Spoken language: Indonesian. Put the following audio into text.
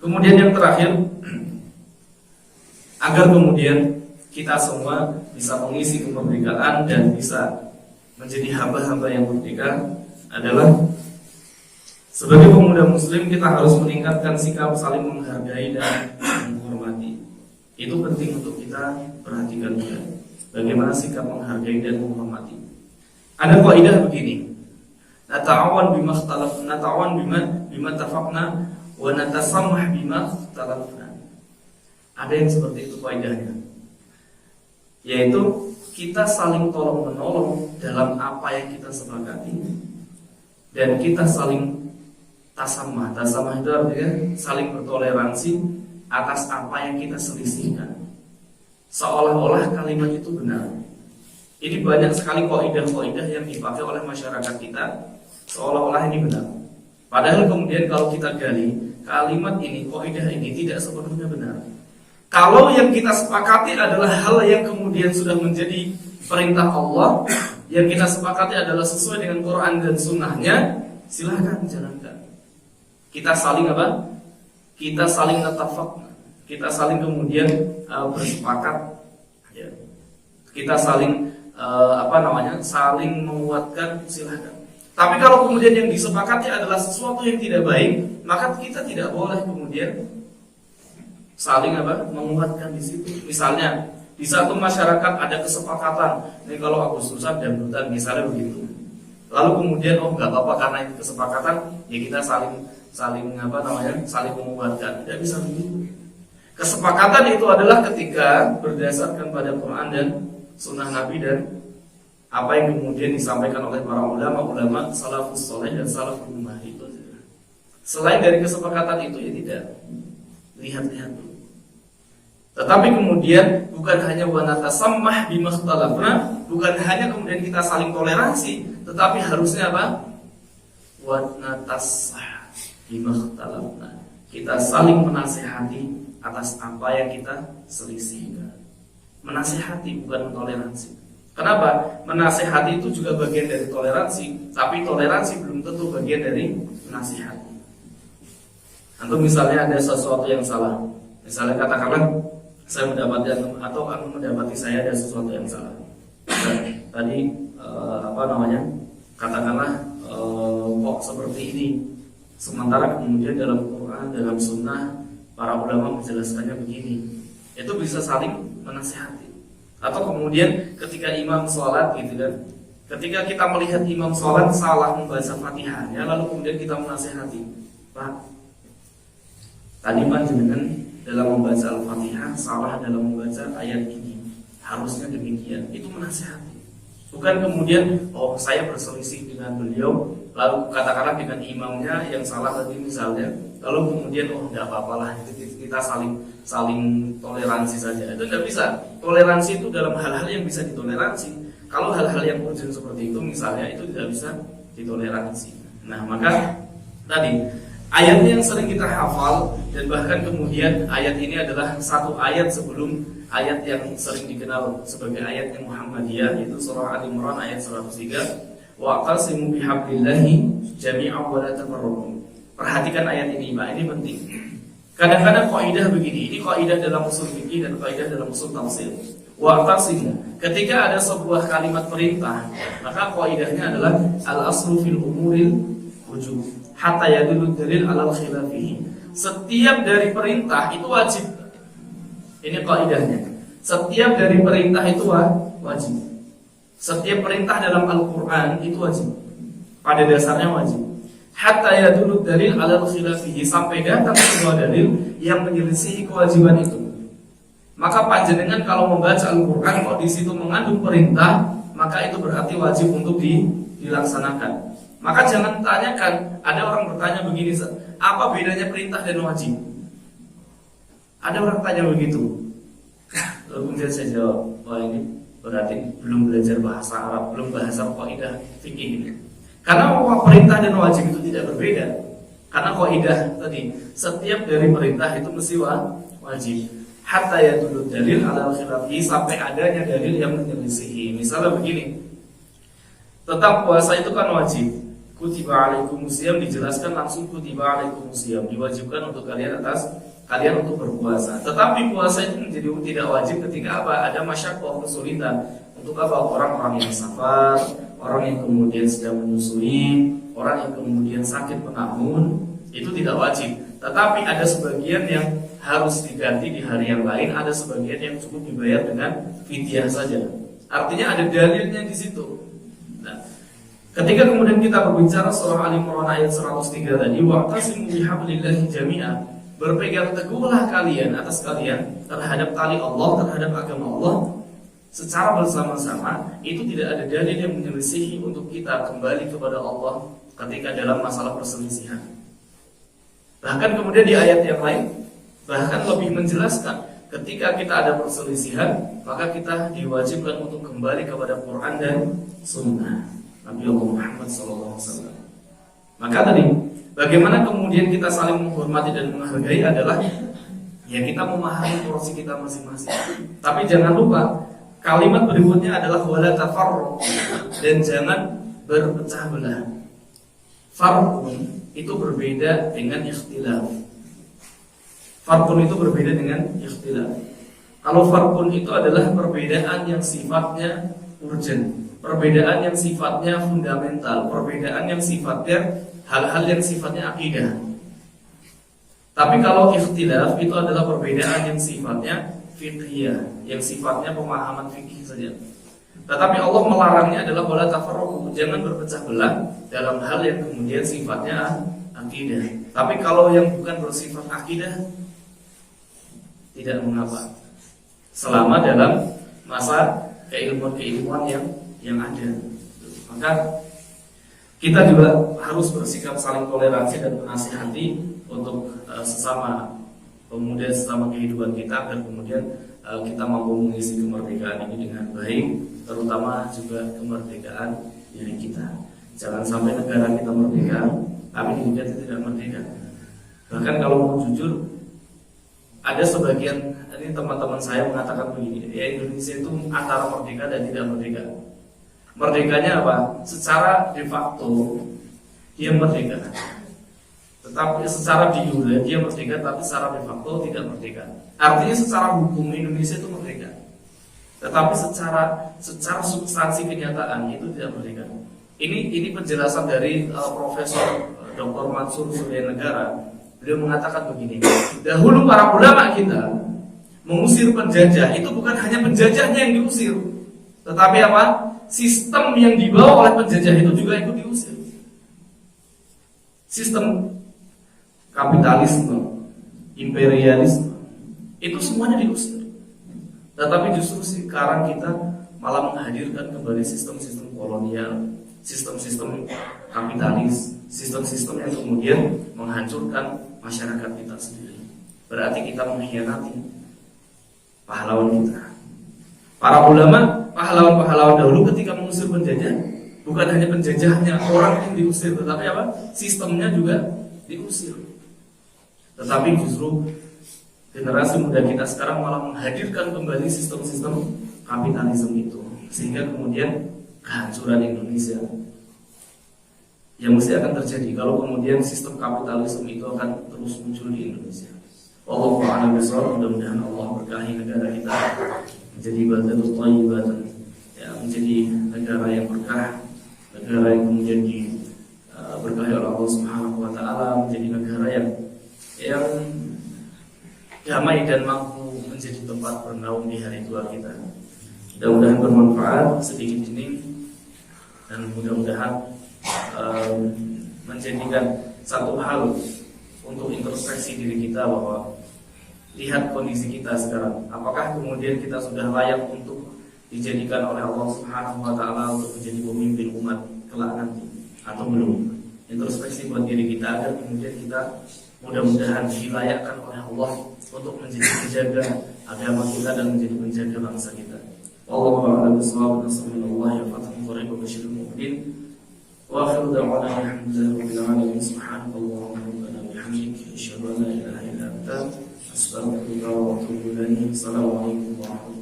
Kemudian yang terakhir, agar kemudian kita semua bisa mengisi kemerdekaan dan bisa menjadi hamba-hamba yang merdeka adalah sebagai pemuda muslim kita harus meningkatkan sikap saling menghargai dan menghormati. Itu penting untuk kita perhatikan juga. Bagaimana sikap menghargai dan menghormati. Ada kaidah begini. Nata'awan bima ikhtalafna, nata'awan bima tafaqna wa natasammah bima ikhtalafna. Ada yang seperti itu kaidahnya. Yaitu kita saling tolong-menolong dalam apa yang kita sepakati dan kita saling tasammah. Tasammah itu artinya saling bertoleransi atas apa yang kita selisihkan. Seolah-olah kalimat itu benar. Ini banyak sekali kaidah-kaidah yang dipakai oleh masyarakat kita seolah-olah ini benar. Padahal kemudian kalau kita gali kalimat ini, kaidah ini tidak sepenuhnya benar. Kalau yang kita sepakati adalah hal yang kemudian sudah menjadi perintah Allah, yang kita sepakati adalah sesuai dengan Quran dan Sunnahnya, silahkan jalankan. Kita saling apa? Kita saling natafaq. Kita saling kemudian bersepakat, ya. Kita saling saling menguatkan, silahkan. Tapi kalau kemudian yang disepakati adalah sesuatu yang tidak baik, maka kita tidak boleh kemudian saling menguatkan di situ. Misalnya di satu masyarakat ada kesepakatan, ini kalau Agustusan dan Bulan misalnya begitu. Lalu kemudian nggak apa-apa karena itu kesepakatan, ya kita saling menguatkan. Tidak bisa begitu. Kesepakatan itu adalah ketika berdasarkan pada Quran dan Sunnah Nabi dan apa yang kemudian disampaikan oleh para ulama salafus saleh dan salaful ummah itu. Selain dari kesepakatan itu ya tidak lihat-lihat dulu. Tetapi kemudian bukan hanya wa natasammah bima ikhtalafna, bukan hanya kemudian kita saling toleransi, tetapi harusnya apa? Wa natasah bima ikhtalafna. Kita saling menasihati atas apa yang kita selisihkan. Menasihati bukan mentoleransi. Kenapa? Menasihati itu juga bagian dari toleransi, tapi toleransi belum tentu bagian dari menasihati. Atau misalnya ada sesuatu yang salah. Misalnya katakanlah saya mendapati saya ada sesuatu yang salah. Tadi katakanlah kok seperti ini. Sementara kemudian dalam Quran, dalam Sunnah para ulama menjelaskannya begini. Itu bisa saling menasihati. Atau kemudian ketika imam sholat gitu kan, ketika kita melihat imam sholat salah membaca Fatihahnya, lalu kemudian kita menasihati, Pak, tadi panjenengan dalam membaca Al-Fatihah salah dalam membaca ayat ini, harusnya demikian. Itu menasihati. Bukan kemudian saya berselisih dengan beliau, lalu katakanlah dengan imamnya yang salah tadi misalnya, lalu kemudian enggak apa-apalah, kita saling toleransi saja. Itu tidak bisa. Toleransi itu dalam hal-hal yang bisa ditoleransi. Kalau hal-hal yang urgent seperti itu misalnya, itu tidak bisa ditoleransi. Nah, maka tadi ayatnya yang sering kita hafal, dan bahkan kemudian ayat ini adalah satu ayat sebelum ayat yang sering dikenal sebagai ayat yang Muhammadiyah, yaitu surah Al-Imran ayat 103, wa'tasimu bihablillahi jami'an wa la tafarraqu. Perhatikan ayat ini, Pak, ini penting. Kadang-kadang kaidah begini, ini kaidah dalam usul fikih dan kaidah dalam usul tafsir. Wa'tasimu, ketika ada sebuah kalimat perintah, maka kaidahnya adalah al-aslu fil umuril wujub hatta yadullu dalil alal khilafihi. Setiap dari perintah itu wajib. Ini kaidahnya. Setiap dari perintah itu wajib. Setiap perintah dalam Al-Quran itu wajib. Pada dasarnya wajib. Hatta yadullu dalil alal khilafihi, sampai datang sebuah dalil yang menyelisihi kewajiban itu. Maka panjenengan kalau membaca Al-Quran kok di situ mengandung perintah, maka itu berarti wajib untuk dilaksanakan. Maka jangan tanyakan, ada orang bertanya begini, apa bedanya perintah dan wajib? Ada orang tanya begitu. Lalu kemudian saya jawab, ini berarti belum belajar bahasa Arab, belum bahasa kaidah fikih ini. Karena perintah dan wajib itu tidak berbeda. Karena kaidah tadi, setiap dari perintah itu mesti wajib. Hatta yadullu dalil ala khilafi, sampai adanya dalil yang menyelisihi. Misalnya begini, tetap puasa itu kan wajib. kutiba alaikumusiyam dijelaskan langsung kutiba alaikumusiyam, diwajibkan untuk kalian untuk berpuasa. Tetapi puasa itu menjadi tidak wajib ketika apa? Ada masyaqqah, kesulitan. Untuk apa? Orang-orang yang safar, orang yang kemudian sedang menyusui, orang yang kemudian sakit menahun, itu tidak wajib. Tetapi ada sebagian yang harus diganti di hari yang lain, ada sebagian yang cukup dibayar dengan fidyah saja. Artinya ada dalilnya di situ. Nah, ketika kemudian kita berbicara surah Al-Imran ayat 103 tadi, wa'tasimu bihablillahi jami'a, berpegang teguhlah kalian atas kalian terhadap tali Allah, terhadap agama Allah secara bersama-sama. Itu tidak ada dalil yang menyelisihi untuk kita kembali kepada Allah ketika dalam masalah perselisihan. Bahkan kemudian di ayat yang lain bahkan lebih menjelaskan, ketika kita ada perselisihan maka kita diwajibkan untuk kembali kepada Quran dan Sunnah Nabi Allah Muhammad SAW. Maka tadi bagaimana kemudian kita saling menghormati dan menghargai adalah ya kita memahami porsi kita masing-masing. Tapi jangan lupa kalimat berikutnya adalah wala tafarraqu, dan jangan berpecah belah. Farqun itu berbeda dengan ikhtilaf. Farqun itu berbeda dengan ikhtilaf. Kalau farqun itu adalah perbedaan yang sifatnya urgent, perbedaan yang sifatnya fundamental, perbedaan yang sifatnya hal-hal yang sifatnya akidah. Tapi kalau ikhtilaf itu adalah perbedaan yang sifatnya fiqhiyah, yang sifatnya pemahaman fikih saja. Tetapi Allah melarangnya adalah wala tafarraqu, jangan berpecah belah dalam hal yang kemudian sifatnya akidah. Tapi kalau yang bukan bersifat akidah tidak mengapa, selama dalam masa keilmuan yang ada. Maka kita juga harus bersikap saling toleransi dan menasihati untuk sesama pemuda, sesama kehidupan kita, agar kemudian kita mampu mengisi kemerdekaan ini dengan baik, terutama juga kemerdekaan diri kita. Jangan sampai negara kita merdeka tapi diri kita tidak merdeka. Bahkan kalau mau jujur, ada sebagian ini teman-teman saya mengatakan begini, ya Indonesia itu antara merdeka dan tidak merdeka. Merdekanya apa? Secara de facto dia merdeka, tetapi secara de jure dia merdeka, tapi secara de facto tidak merdeka. Artinya secara hukum Indonesia itu merdeka, tetapi secara substansi kenyataan itu tidak merdeka. Ini penjelasan dari Profesor Dr. Mansur Surya Negara. Beliau mengatakan begini, dahulu para ulama kita mengusir penjajah, itu bukan hanya penjajahnya yang diusir, tetapi apa? Sistem yang dibawa oleh penjajah itu juga ikut diusir. Sistem kapitalisme, imperialisme, itu semuanya diusir. Tetapi justru sekarang kita malah menghadirkan kembali sistem-sistem kolonial, sistem-sistem kapitalis, sistem-sistem yang kemudian menghancurkan masyarakat kita sendiri. Berarti kita mengkhianati pahlawan kita. Para ulama, pahlawan-pahlawan dahulu ketika mengusir penjajah, bukan hanya penjajahnya orang yang diusir, tetapi apa? Sistemnya juga diusir. Tetapi justru generasi muda kita sekarang malah menghadirkan kembali sistem-sistem kapitalisme itu, sehingga kemudian kehancuran Indonesia yang mesti akan terjadi kalau kemudian sistem kapitalisme itu akan terus muncul di Indonesia. Wallahu a'lam bishawab. Mudah-mudahan Allah berkahi negara kita menjadi baldatun thayyibatan, ya, menjadi negara yang berkah, negara yang kemudian diberkahi oleh Allah Subhanahu wa taala, menjadi negara yang damai dan mampu menjadi tempat bernaung di hari tua kita. Mudah-mudahan bermanfaat sedikit ini, dan mudah-mudahan menjadikan satu hal untuk introspeksi diri kita, bahwa lihat kondisi kita sekarang, apakah kemudian kita sudah layak untuk dijadikan oleh Allah Subhanahu wa taala untuk menjadi pemimpin umat kelak nanti atau belum. Introspeksi buat diri kita agar kemudian kita mudah-mudahan dilayakkan oleh Allah untuk menjadi penjaga agama kita dan menjadi penjaga bangsa kita. Wallahu a'lam bishawab. Nasallallahu wa fathul basyirul mu'minin. Wa akhiru da'wana alhamdulillahi rabbil alamin. Subhanallah wa bihamdihi, asyhadu an la ilaha illa anta, astaghfiruka wa atubu ilaik. Assalamualaikum warahmatullahi wabarakatuh.